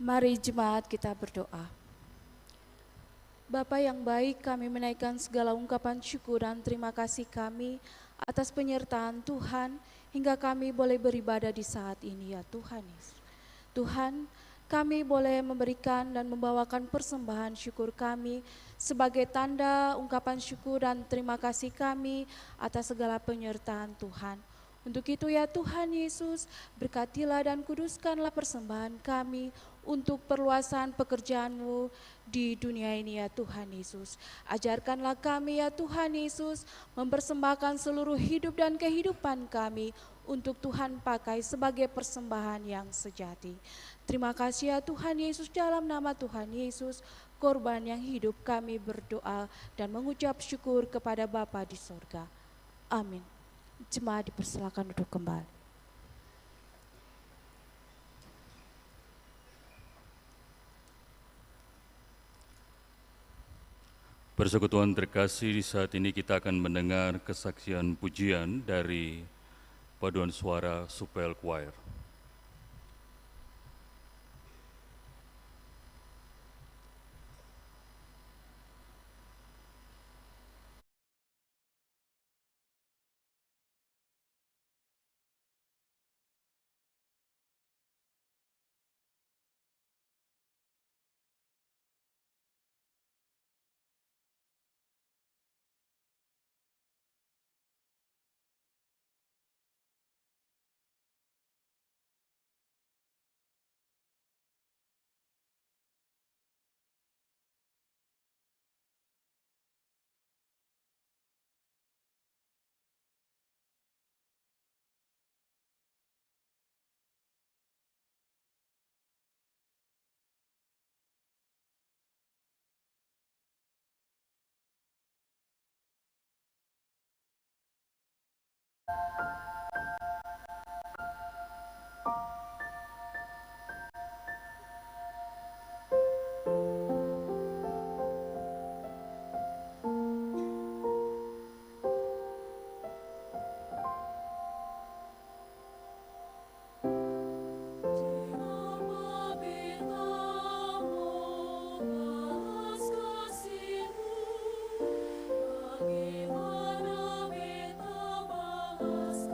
Mari jemaat kita berdoa. Bapa yang baik, kami menaikkan segala ungkapan syukur dan terima kasih kami atas penyertaan Tuhan hingga kami boleh beribadah di saat ini ya Tuhan Yesus. Tuhan, kami boleh memberikan dan membawakan persembahan syukur kami sebagai tanda ungkapan syukur dan terima kasih kami atas segala penyertaan Tuhan. Untuk itu ya Tuhan Yesus, berkatilah dan kuduskanlah persembahan kami untuk perluasan pekerjaan-Mu di dunia ini ya Tuhan Yesus. Ajarkanlah kami ya Tuhan Yesus mempersembahkan seluruh hidup dan kehidupan kami untuk Tuhan pakai sebagai persembahan yang sejati. Terima kasih ya Tuhan Yesus, dalam nama Tuhan Yesus, korban yang hidup kami berdoa dan mengucap syukur kepada Bapa di sorga. Amin. Jemaat dipersilakan duduk kembali. Persekutuan terkasih, di saat ini kita akan mendengar kesaksian pujian dari paduan suara Supel Choir. Bagaimana beta balas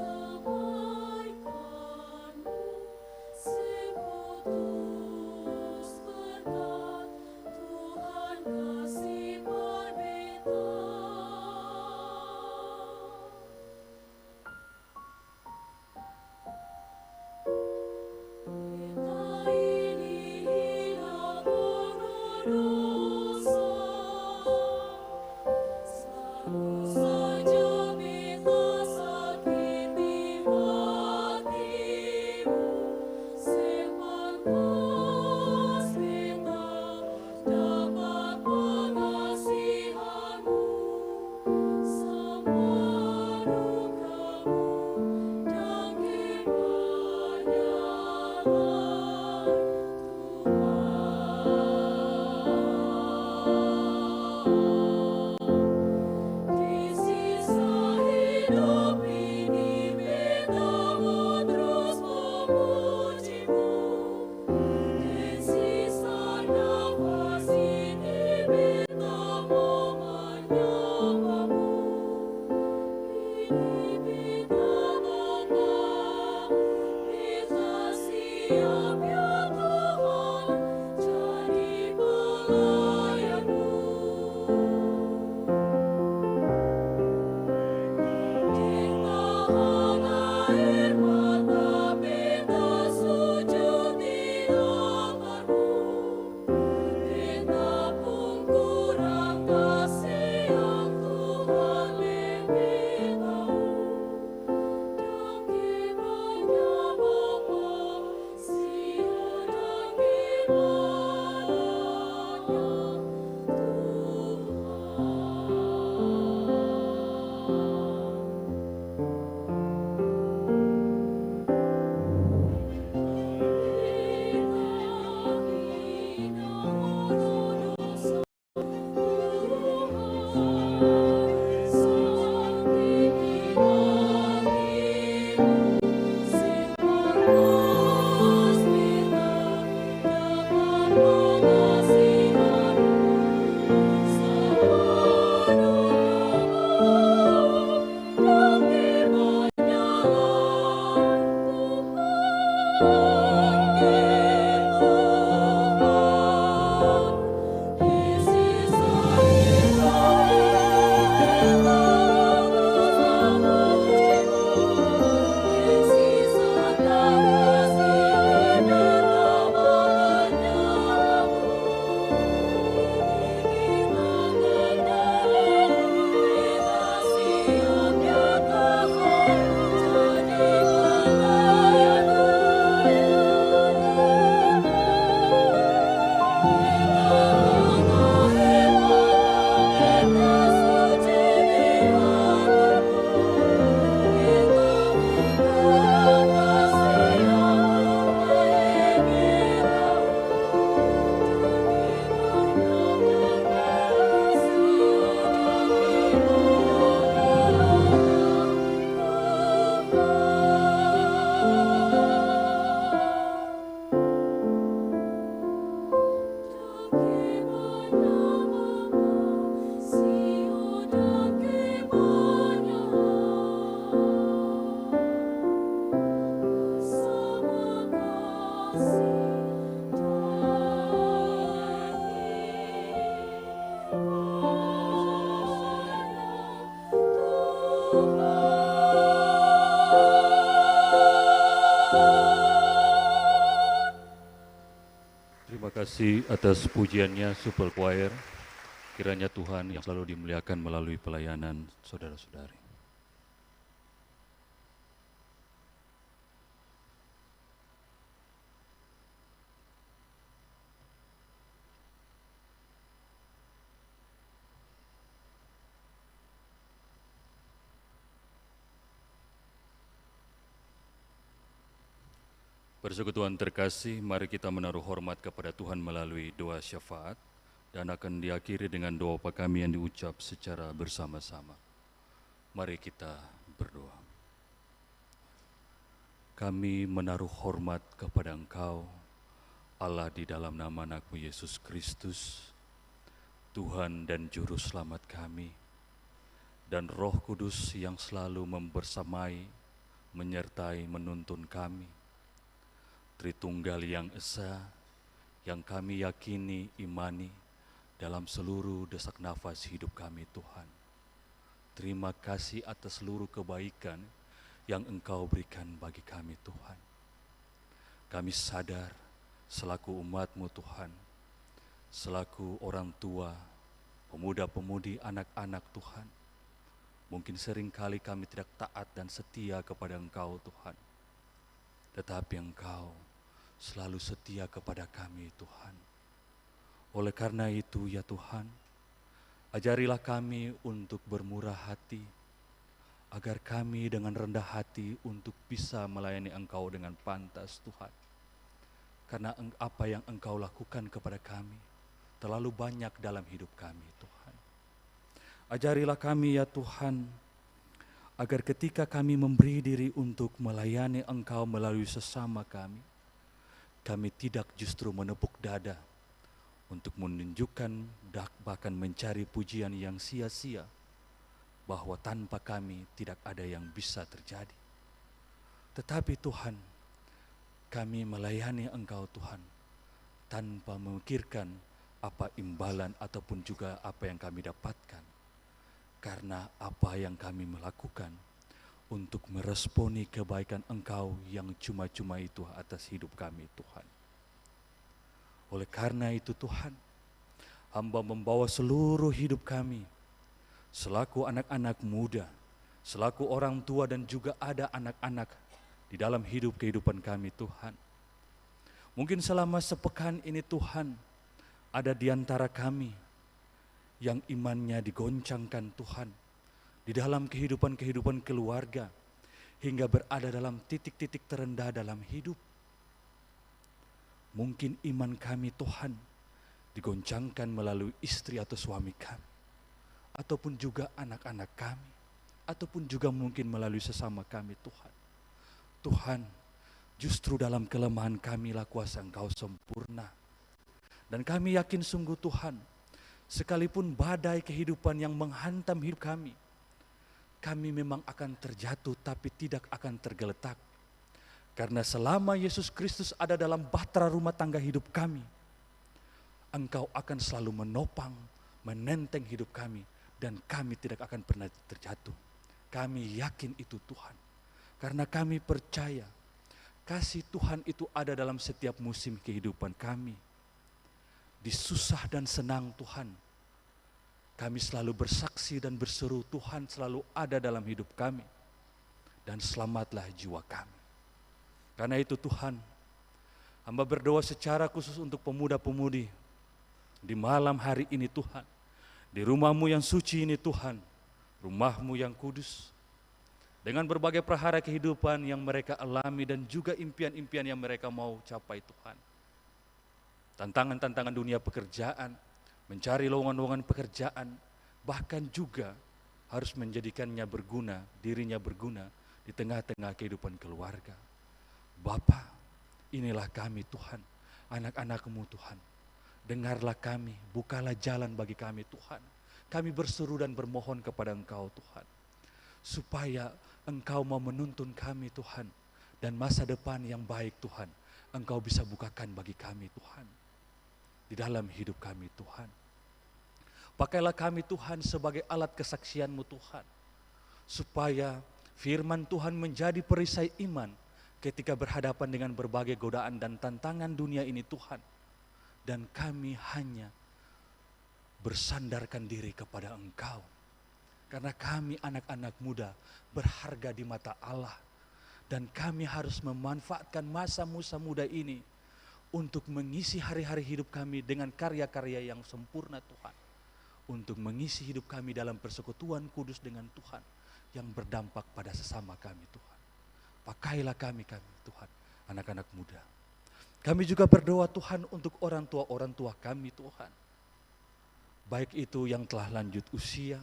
Terima kasih atas pujiannya Super Choir. Kiranya Tuhan yang selalu dimuliakan melalui pelayanan saudara-saudari. Persekutuan terkasih, mari kita menaruh hormat kepada Tuhan melalui doa syafaat dan akan diakhiri dengan doa kami yang diucap secara bersama-sama. Mari kita berdoa. Kami menaruh hormat kepada Engkau, Allah di dalam nama Anak-Mu Yesus Kristus, Tuhan dan Juru Selamat kami, dan Roh Kudus yang selalu membersamai, menyertai, menuntun kami. Tritunggal yang esa, yang kami yakini, imani dalam seluruh desak nafas hidup kami Tuhan. Terima kasih atas seluruh kebaikan yang Engkau berikan bagi kami Tuhan. Kami sadar selaku umat-Mu Tuhan, selaku orang tua, pemuda-pemudi, anak-anak Tuhan, mungkin seringkali kami tidak taat dan setia kepada Engkau Tuhan. Tetapi Engkau selalu setia kepada kami Tuhan. Oleh karena itu ya Tuhan, ajarilah kami untuk bermurah hati, agar kami dengan rendah hati untuk bisa melayani Engkau dengan pantas Tuhan. Karena apa yang Engkau lakukan kepada kami terlalu banyak dalam hidup kami Tuhan. Ajarilah kami ya Tuhan, agar ketika kami memberi diri untuk melayani Engkau melalui sesama kami tidak justru menepuk dada untuk menunjukkan bahkan mencari pujian yang sia-sia, bahwa tanpa kami tidak ada yang bisa terjadi. Tetapi Tuhan, kami melayani Engkau Tuhan, tanpa memikirkan apa imbalan ataupun juga apa yang kami dapatkan. Karena apa yang kami melakukan untuk meresponi kebaikan Engkau yang cuma-cuma itu atas hidup kami Tuhan. Oleh karena itu Tuhan, hamba membawa seluruh hidup kami, selaku anak-anak muda, selaku orang tua dan juga ada anak-anak di dalam kehidupan kami Tuhan. Mungkin selama sepekan ini Tuhan, ada di antara kami yang imannya digoncangkan Tuhan, di dalam kehidupan keluarga, hingga berada dalam titik-titik terendah dalam hidup. Mungkin iman kami Tuhan digoncangkan melalui istri atau suami kami, ataupun juga anak-anak kami, ataupun juga mungkin melalui sesama kami Tuhan. Tuhan, justru dalam kelemahan kamilah kuasa Engkau sempurna. Dan kami yakin sungguh Tuhan, sekalipun badai kehidupan yang menghantam hidup kami memang akan terjatuh tapi tidak akan tergeletak. Karena selama Yesus Kristus ada dalam bahtera rumah tangga hidup kami, Engkau akan selalu menopang, menenteng hidup kami, dan kami tidak akan pernah terjatuh. Kami yakin itu Tuhan. Karena kami percaya kasih Tuhan itu ada dalam setiap musim kehidupan kami. Di susah dan senang Tuhan, kami selalu bersaksi dan berseru, Tuhan selalu ada dalam hidup kami. Dan selamatlah jiwa kami. Karena itu Tuhan, hamba berdoa secara khusus untuk pemuda-pemudi di malam hari ini Tuhan. Di rumah-Mu yang suci ini Tuhan, rumah-Mu yang kudus. Dengan berbagai prahara kehidupan yang mereka alami dan juga impian-impian yang mereka mau capai Tuhan. Tantangan-tantangan dunia pekerjaan, mencari lowongan-lowongan pekerjaan, bahkan juga harus menjadikannya berguna, dirinya berguna di tengah-tengah kehidupan keluarga. Bapa, inilah kami Tuhan, anak-anak-Mu Tuhan. Dengarlah kami, bukalah jalan bagi kami Tuhan. Kami berseru dan bermohon kepada Engkau Tuhan. Supaya Engkau mau menuntun kami Tuhan. Dan masa depan yang baik Tuhan, Engkau bisa bukakan bagi kami Tuhan. Di dalam hidup kami Tuhan. Pakailah kami Tuhan sebagai alat kesaksian-Mu Tuhan. Supaya firman Tuhan menjadi perisai iman ketika berhadapan dengan berbagai godaan dan tantangan dunia ini Tuhan. Dan kami hanya bersandarkan diri kepada Engkau. Karena kami anak-anak muda berharga di mata Allah. Dan kami harus memanfaatkan masa-masa muda ini untuk mengisi hari-hari hidup kami dengan karya-karya yang sempurna Tuhan. Untuk mengisi hidup kami dalam persekutuan kudus dengan Tuhan yang berdampak pada sesama kami Tuhan. Pakailah kami Tuhan, anak-anak muda. Kami juga berdoa Tuhan untuk orang tua kami Tuhan. Baik itu yang telah lanjut usia,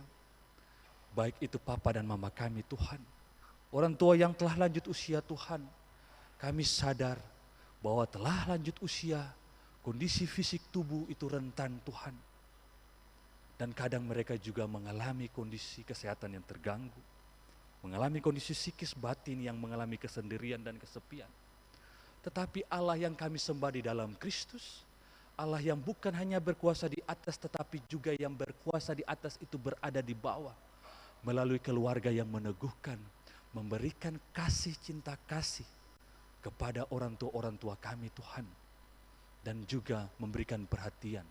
baik itu papa dan mama kami Tuhan. Orang tua yang telah lanjut usia Tuhan, kami sadar bahwa telah lanjut usia, kondisi fisik tubuh itu rentan Tuhan. Dan kadang mereka juga mengalami kondisi kesehatan yang terganggu. Mengalami kondisi psikis batin yang mengalami kesendirian dan kesepian. Tetapi Allah yang kami sembah di dalam Kristus, Allah yang bukan hanya berkuasa di atas tetapi juga yang berkuasa di atas itu berada di bawah. Melalui keluarga yang meneguhkan, memberikan kasih cinta kasih kepada orang tua kami Tuhan. Dan juga memberikan perhatian.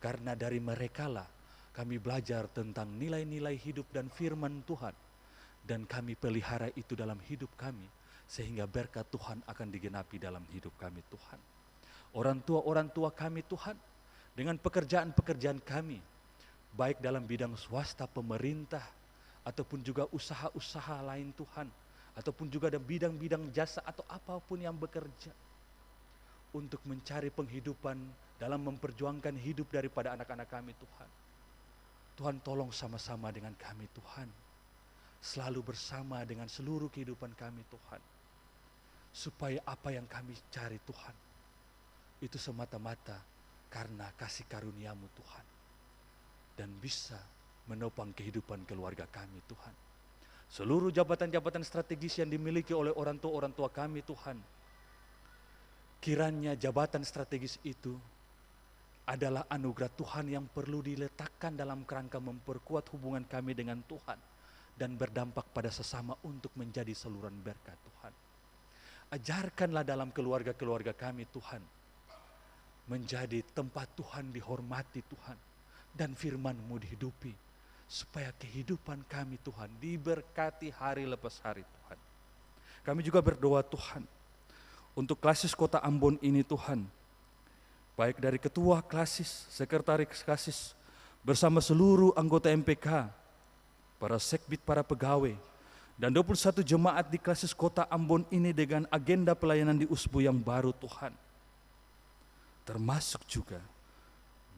Karena dari merekalah kami belajar tentang nilai-nilai hidup dan firman Tuhan. Dan kami pelihara itu dalam hidup kami, sehingga berkat Tuhan akan digenapi dalam hidup kami Tuhan. Orang tua kami Tuhan, dengan pekerjaan-pekerjaan kami, baik dalam bidang swasta, pemerintah, ataupun juga usaha-usaha lain Tuhan, ataupun juga ada bidang-bidang jasa atau apapun yang bekerja, untuk mencari penghidupan dalam memperjuangkan hidup daripada anak-anak kami Tuhan. Tuhan tolong sama-sama dengan kami Tuhan. Selalu bersama dengan seluruh kehidupan kami Tuhan. Supaya apa yang kami cari Tuhan, itu semata-mata karena kasih karunia-Mu Tuhan. Dan bisa menopang kehidupan keluarga kami Tuhan. Seluruh jabatan-jabatan strategis yang dimiliki oleh orang tua kami Tuhan. Kiranya jabatan strategis itu adalah anugerah Tuhan yang perlu diletakkan dalam kerangka memperkuat hubungan kami dengan Tuhan. Dan berdampak pada sesama untuk menjadi saluran berkat Tuhan. Ajarkanlah dalam keluarga-keluarga kami Tuhan. Menjadi tempat Tuhan dihormati Tuhan. Dan firman-Mu dihidupi. Supaya kehidupan kami Tuhan diberkati hari lepas hari Tuhan. Kami juga berdoa Tuhan. Untuk klasis Kota Ambon ini Tuhan. Baik dari ketua klasis, sekretaris klasis, bersama seluruh anggota MPK, para sekbid, para pegawai, dan 21 jemaat di klasis Kota Ambon ini dengan agenda pelayanan di Usbu yang baru Tuhan. Termasuk juga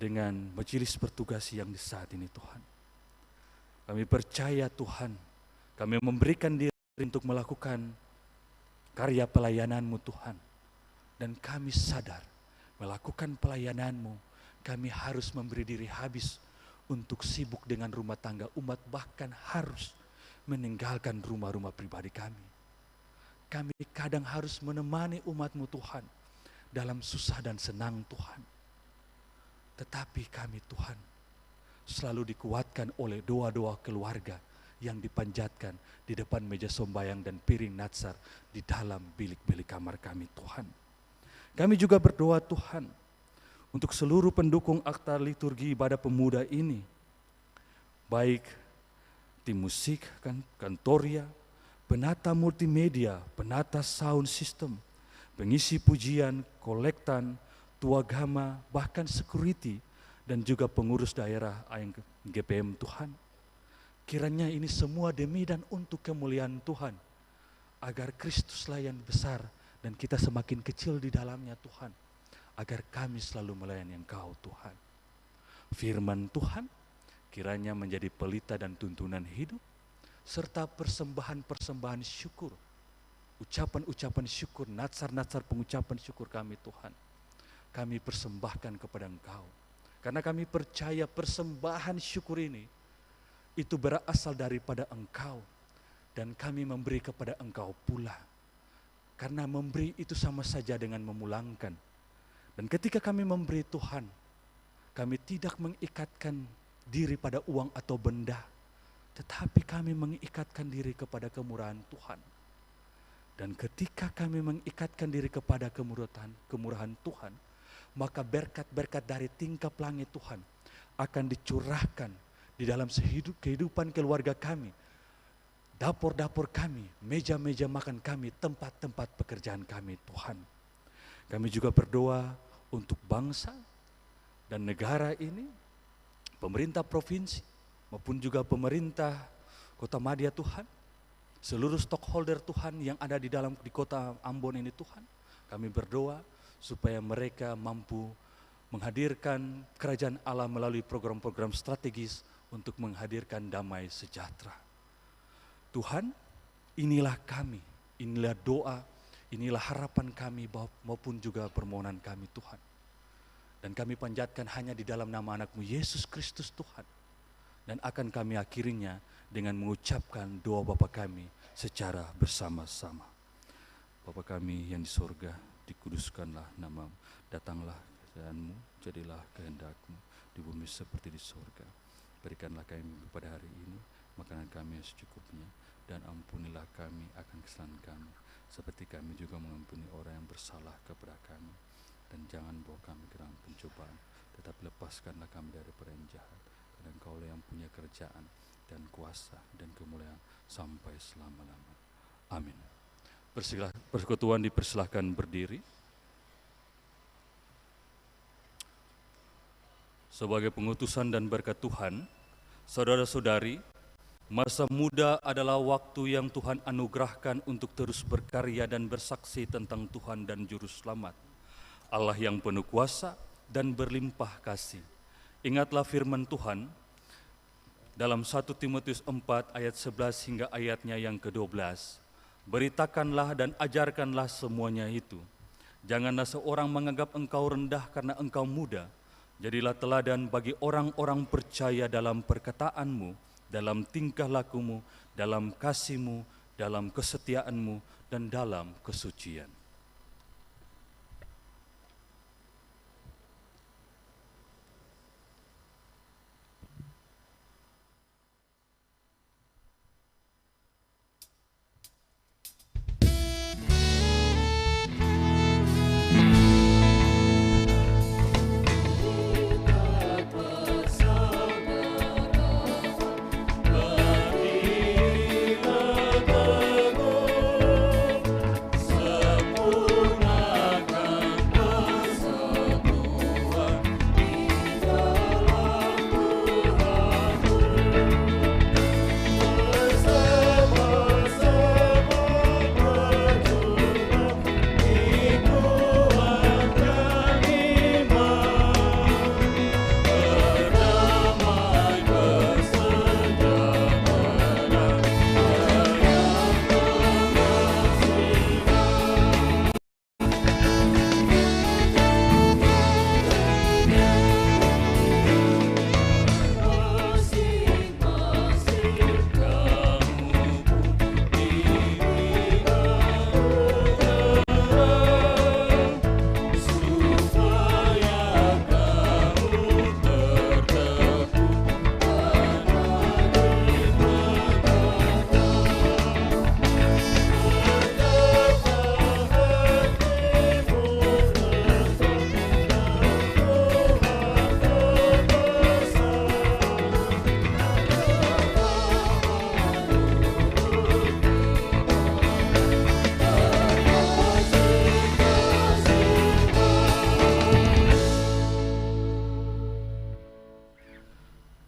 dengan majelis bertugas yang di saat ini Tuhan. Kami percaya Tuhan, kami memberikan diri untuk melakukan karya pelayanan-Mu Tuhan. Dan kami sadar, melakukan pelayanan-Mu, kami harus memberi diri habis untuk sibuk dengan rumah tangga umat, bahkan harus meninggalkan rumah-rumah pribadi kami. kami kadang harus menemani umat-Mu Tuhan dalam susah dan senang Tuhan. Tetapi kami Tuhan selalu dikuatkan oleh doa-doa keluarga yang dipanjatkan di depan meja sembahyang dan piring natsar di dalam bilik-bilik kamar kami Tuhan. Kami juga berdoa Tuhan untuk seluruh pendukung akta liturgi ibadah pemuda ini, baik tim musik, kantoria, penata multimedia, penata sound system, pengisi pujian, kolektan, tuagama, bahkan security, dan juga pengurus daerah GPM Tuhan. Kiranya ini semua demi dan untuk kemuliaan Tuhan, agar Kristuslah yang besar dan kita semakin kecil di dalamnya Tuhan, agar kami selalu melayani Engkau Tuhan. Firman Tuhan kiranya menjadi pelita dan tuntunan hidup, serta persembahan-persembahan syukur, ucapan-ucapan syukur, natsar-natsar pengucapan syukur kami Tuhan. Kami persembahkan kepada Engkau, karena kami percaya persembahan syukur ini itu berasal daripada Engkau, dan kami memberi kepada Engkau pula. Karena memberi itu sama saja dengan memulangkan. Dan ketika kami memberi Tuhan, kami tidak mengikatkan diri pada uang atau benda, tetapi kami mengikatkan diri kepada kemurahan Tuhan. Dan ketika kami mengikatkan diri kepada kemurahan Tuhan, maka berkat-berkat dari tingkap langit Tuhan akan dicurahkan di dalam kehidupan keluarga kami, dapur-dapur kami, meja-meja makan kami, tempat-tempat pekerjaan kami Tuhan. Kami juga berdoa untuk bangsa dan negara ini, pemerintah provinsi maupun juga pemerintah Kota Madia Tuhan, seluruh stakeholder Tuhan yang ada di kota Ambon ini Tuhan. Kami berdoa supaya mereka mampu menghadirkan kerajaan Allah melalui program-program strategis untuk menghadirkan damai sejahtera. Tuhan, inilah kami, inilah doa, inilah harapan kami maupun juga permohonan kami Tuhan. Dan kami panjatkan hanya di dalam nama anak-Mu Yesus Kristus Tuhan. Dan akan kami akhirinya dengan mengucapkan doa Bapa kami secara bersama-sama. Bapa kami yang di sorga, dikuduskanlah nama-Mu, datanglah kerajaan-Mu, jadilah kehendak-Mu di bumi seperti di sorga. Berikanlah kami pada hari ini makanan kami yang secukupnya, dan ampunilah kami akan kesalahan kami, seperti kami juga mengampuni orang yang bersalah kepada kami. Dan jangan bawa kami ke dalam pencobaan, tetapi lepaskanlah kami daripada yang jahat, karena Engkaulah yang punya kerajaan dan kuasa dan kemuliaan sampai selama-lamanya. Amin. Persekutuan dipersilahkan berdiri. Sebagai pengutusan dan berkat Tuhan, saudara-saudari, masa muda adalah waktu yang Tuhan anugerahkan untuk terus berkarya dan bersaksi tentang Tuhan dan Juru Selamat, Allah yang penuh kuasa dan berlimpah kasih. Ingatlah firman Tuhan dalam 1 Timotius 4 ayat 11 hingga ayatnya yang ke-12. Beritakanlah dan ajarkanlah semuanya itu. Janganlah seorang menganggap engkau rendah karena engkau muda. Jadilah teladan bagi orang-orang percaya dalam perkataanmu, dalam tingkah lakumu, dalam kasihmu, dalam kesetiaanmu, dan dalam kesucian. Semua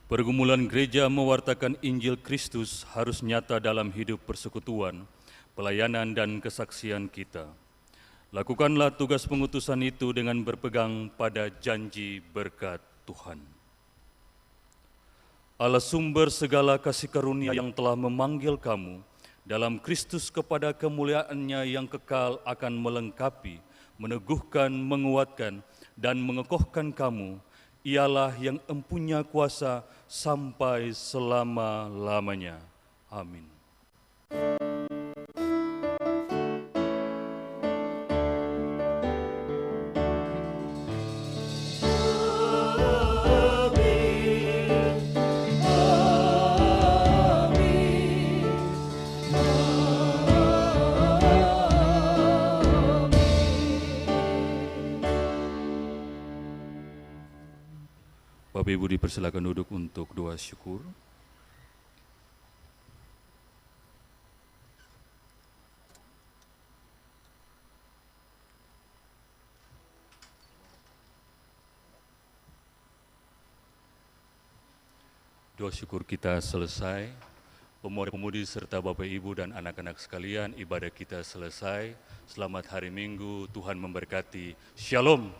Pergumulan gereja mewartakan Injil Kristus harus nyata dalam hidup persekutuan, pelayanan dan kesaksian kita. Lakukanlah tugas pengutusan itu dengan berpegang pada janji berkat Tuhan. Allah sumber segala kasih karunia yang telah memanggil kamu dalam Kristus kepada kemuliaan-Nya yang kekal akan melengkapi, meneguhkan, menguatkan, dan mengekohkan kamu. Ialah yang empunya kuasa sampai selama-lamanya. Amin. Bapak Ibu dipersilakan duduk untuk doa syukur. Doa syukur kita selesai. Pemuda-pemudi serta Bapak Ibu dan anak-anak sekalian, ibadah kita selesai. Selamat hari Minggu, Tuhan memberkati. Shalom.